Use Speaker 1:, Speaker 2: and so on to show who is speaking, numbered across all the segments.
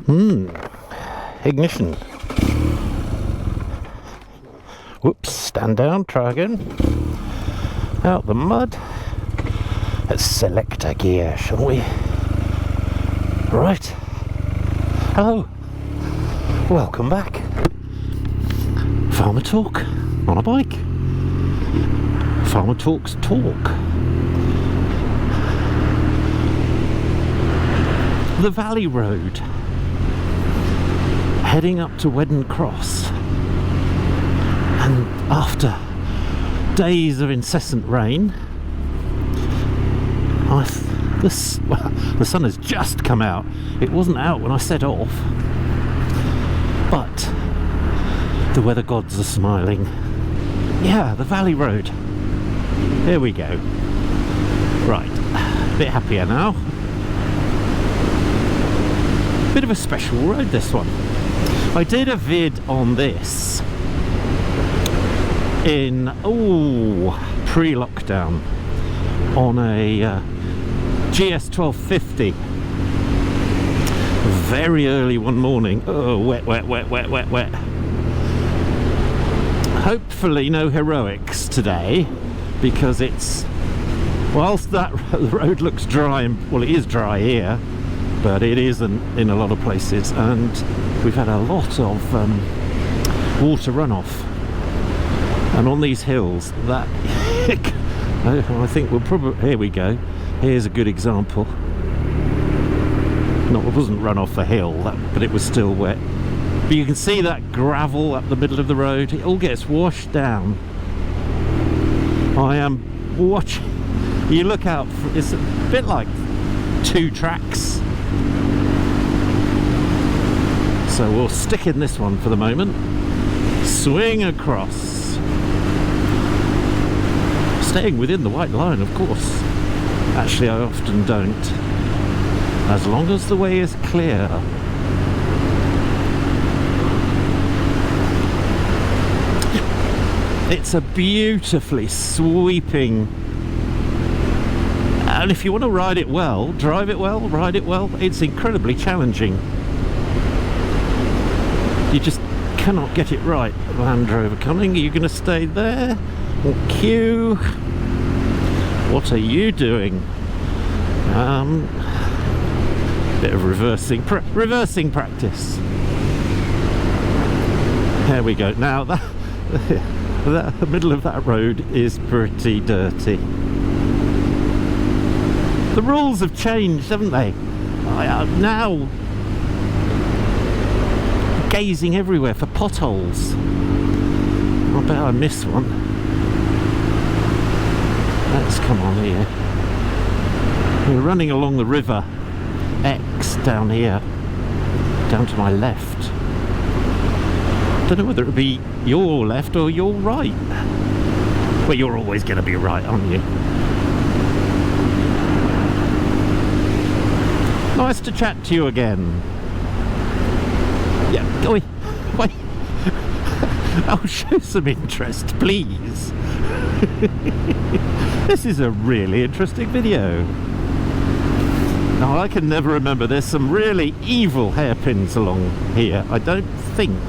Speaker 1: Ignition. Whoops, stand down, try again. Out the mud. Let's select a gear, shall we? Right. Hello. Welcome back. Farmer Talk on a bike. Farmer Talk's Talk. The Valley Road. Heading up to Wheddon Cross. And after days of incessant rain, the sun has just come out. It wasn't out when I set off, but the weather gods are smiling. Yeah, the Valley Road. Here we go. Right, a bit happier now. Bit of a special road, this one. I did a vid on this in pre-lockdown on a GS 1250. Very early one morning. Oh, wet. Hopefully no heroics today, because it's, whilst that the road looks dry, and well, it is dry here, but it isn't in a lot of places, and we've had a lot of water runoff. And on these hills, that I think we'll probably, here we go. Here's a good example. No, it wasn't run off the hill, but it was still wet. But you can see that gravel up the middle of the road. It all gets washed down. I am watching. You look out. It's a bit like two tracks. So we'll stick in this one for the moment. Swing across. Staying within the white line, of course. Actually, I often don't. As long as the way is clear. It's a beautifully sweeping, and if you want to ride it well, drive it well, ride it well, it's incredibly challenging. You just cannot get it right. Land Rover coming. Are you going to stay there? Or queue? What are you doing? Bit of reversing practice. There we go. Now the middle of that road is pretty dirty. The rules have changed, haven't they? I am now gazing everywhere for potholes. I bet I missed one. Let's come on here. We're running along the river X down here, down to my left. Don't know whether it would be your left or your right. Well, you're always going to be right, aren't you? Nice to chat to you again. Yeah, go away. Wait. I'll show some interest, please. This is a really interesting video. Now, I can never remember. There's some really evil hairpins along here. I don't think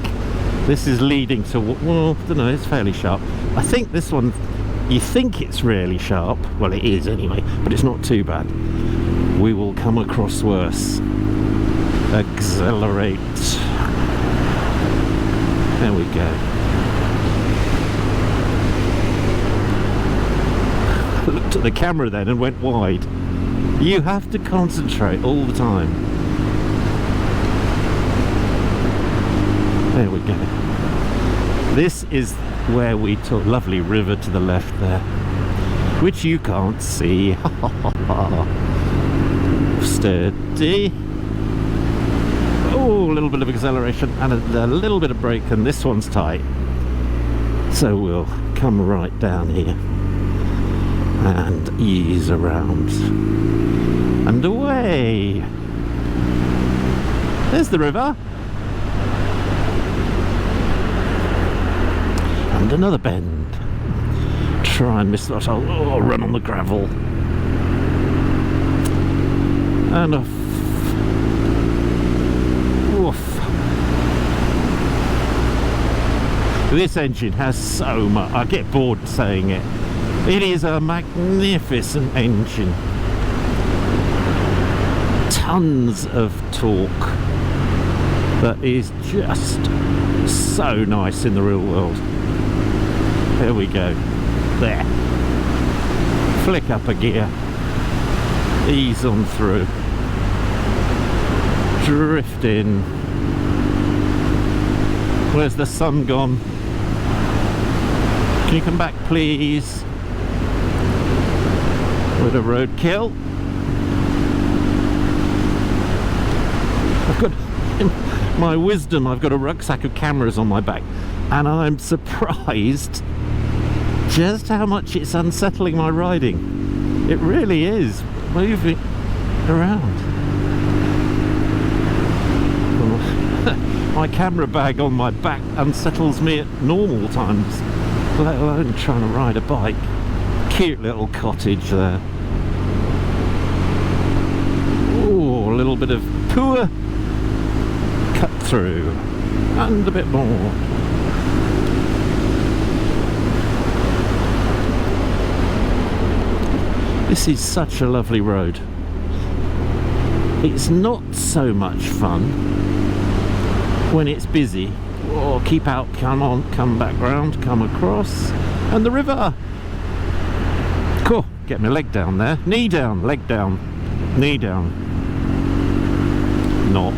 Speaker 1: this is leading to, well, I don't know, it's fairly sharp. I think this one, you think it's really sharp. Well, it is anyway, but it's not too bad. We will come across worse. Accelerate. There we go. I looked at the camera then and went wide. You have to concentrate all the time. There we go. This is where we took. Lovely river to the left there, which you can't see. Steady. Oh, a little bit of acceleration and a little bit of brake, and this one's tight. So we'll come right down here and ease around. And away. There's the river. And another bend. Try and miss that. I'll run on the gravel. And off. This engine has so much. I get bored saying it. It is a magnificent engine. Tons of torque. That is just so nice in the real world. There we go. There. Flick up a gear. Ease on through. Drift in. Where's the sun gone? Can you come back, please? With a roadkill. I've got, in my wisdom, I've got a rucksack of cameras on my back, and I'm surprised just how much it's unsettling my riding. It really is, moving around. My camera bag on my back unsettles me at normal times, let alone trying to ride a bike. Cute little cottage there. Ooh, a little bit of poor cut through, and a bit more. This is such a lovely road. It's not so much fun when it's busy. Oh, keep out, come on, come back round, come across, and the river. Cool, get my leg down there. Knee down, leg down, knee down. Not.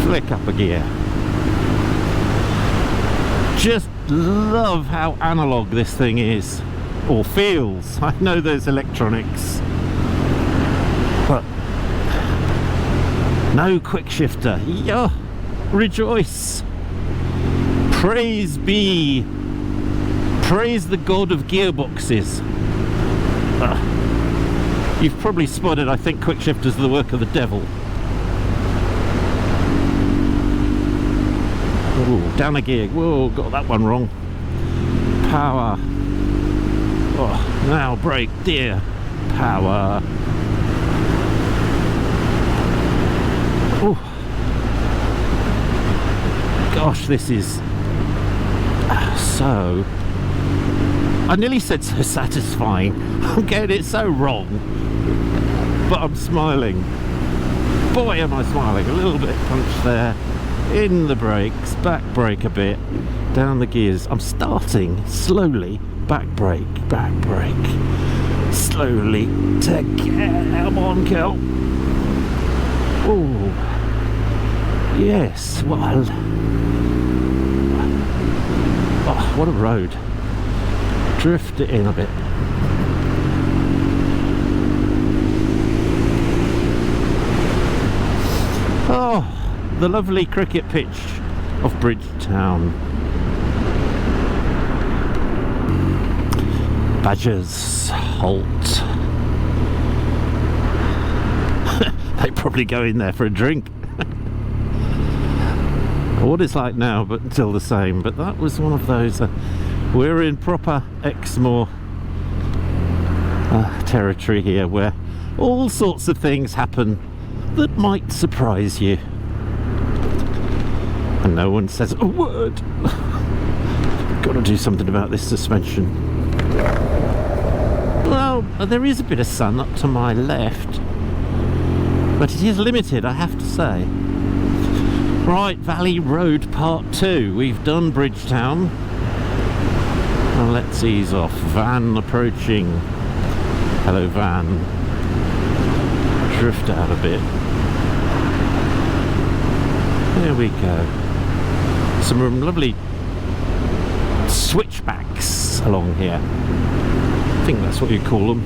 Speaker 1: Flick up a gear. Just love how analog this thing is, or feels. I know there's electronics, but no quick shifter. Yeah, rejoice. Praise be. Praise the God of gearboxes. You've probably spotted, I think, quick shifters are the work of the devil. Ooh, down a gear. Whoa, got that one wrong. Power. Oh, now brake, dear. Power. Oh. Gosh, this is so... I nearly said so satisfying. I'm getting it so wrong. But I'm smiling. Boy, am I smiling. A little bit punch there. In the brakes. Back brake a bit. Down the gears. I'm starting slowly. Back brake. Back brake. Slowly. Come on, Kel. Oh. Yes. Well. Oh, what a road. Drift it in a bit. Oh, the lovely cricket pitch of Bridgetown. Badgers halt. They probably go in there for a drink. What it's like now, but still the same. But that was one of those. We're in proper Exmoor territory here, where all sorts of things happen that might surprise you, and no one says a word. Got to do something about this suspension. Well, there is a bit of sun up to my left, but it is limited, I have to say. Right, Valley Road Part 2. We've done Bridgetown. Well, let's ease off. Van approaching. Hello, van. Drift out a bit. There we go. Some lovely switchbacks along here. I think that's what you call them.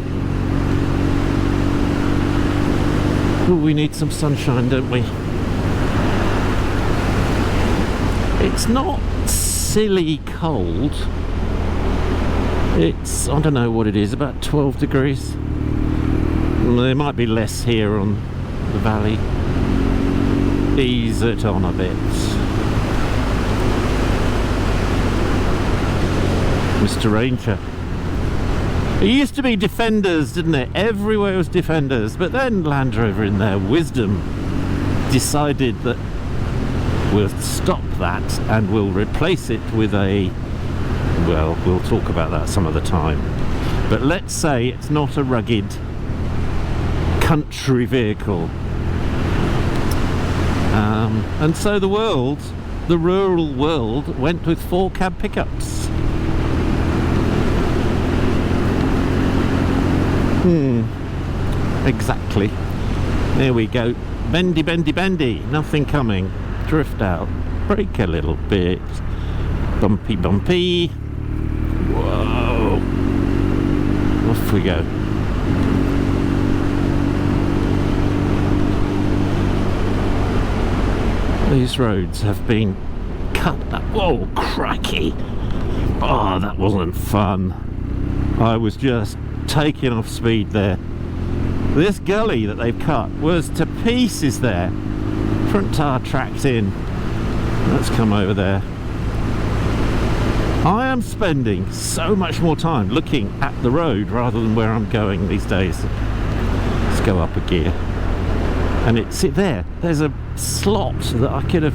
Speaker 1: Oh, we need some sunshine, don't we? It's not silly cold. It's, I don't know what it is, about 12 degrees. There might be less here on the valley. Ease it on a bit. Mr. Ranger. It used to be Defenders, didn't it? Everywhere was Defenders, but then Land Rover in their wisdom decided that we'll stop that and we'll replace it with a, well, we'll talk about that some other time. But let's say it's not a rugged country vehicle. And so the rural world went with 4 cab pickups. Exactly. There we go. Bendy, bendy, bendy. Nothing coming. Drift out. Brake a little bit. Bumpy, bumpy. Whoa. Off we go. These roads have been cut up. Whoa, crikey. Oh, that wasn't fun. I was just taking off speed there. This gully that they've cut was to pieces there. Front tyre tracked in. Let's come over there. I am spending so much more time looking at the road rather than where I'm going these days. Let's go up a gear. And it's there. There's a slot that I could have...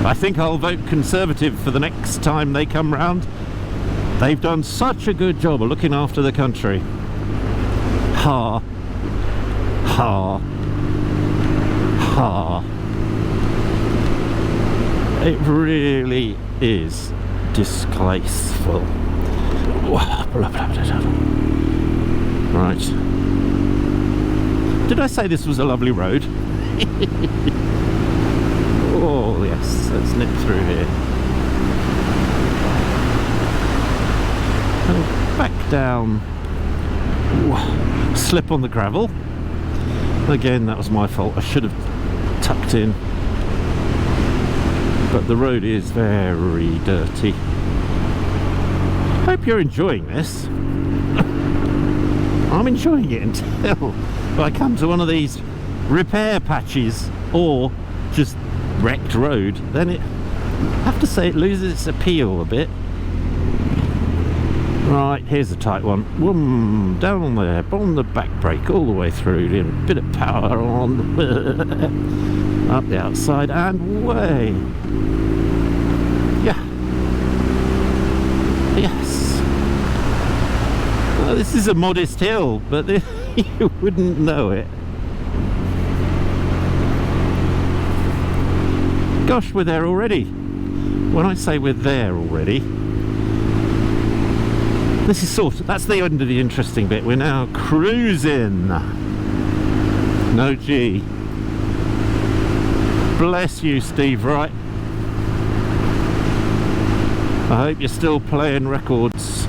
Speaker 1: I think I'll vote Conservative for the next time they come round. They've done such a good job of looking after the country. Ha. Ha. Ha. It really is disgraceful. Right. Did I say this was a lovely road? Oh yes, let's nip through here. And back down. Ooh, slip on the gravel. Again, that was my fault. I should have tucked in. But the road is very dirty. Hope you're enjoying this. I'm enjoying it until I come to one of these repair patches or just wrecked road. Then it, I have to say, it loses its appeal a bit. Right, here's a tight one. Whoom, down on there, on the back brake all the way through. A bit of power on. Up the outside and way. Yeah. Yes. Well, this is a modest hill, but you wouldn't know it. Gosh, we're there already. When I say we're there already, this is that's the end of the interesting bit. We're now cruising. No G. Bless you, Steve Wright. I hope you're still playing records.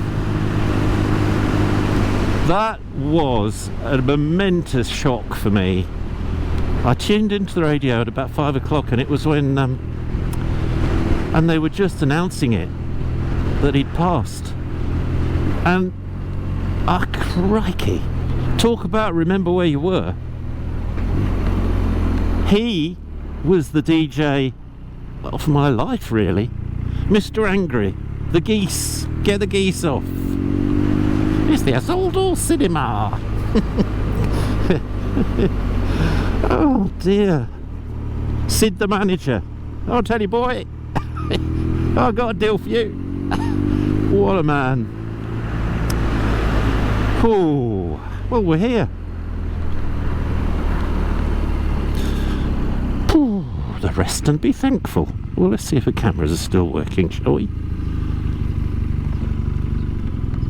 Speaker 1: That was a momentous shock for me. I tuned into the radio at about 5 o'clock and it was when and they were just announcing it, that he'd passed. And crikey, talk about remember where you were. He was the DJ of my life, really. Mr. Angry, the geese, get the geese off. It's the Assault Cinema. Oh dear. Sid the manager. I'll tell you, boy, I've got a deal for you. What a man. Oh, well, we're here. Oh, the rest and be thankful. Well, let's see if the cameras are still working, shall we?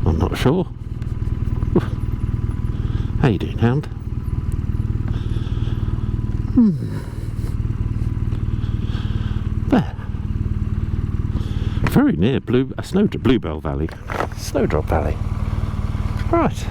Speaker 1: I'm not sure. How you doing, hound? There. Very near Bluebell Valley. Snowdrop Valley. Right.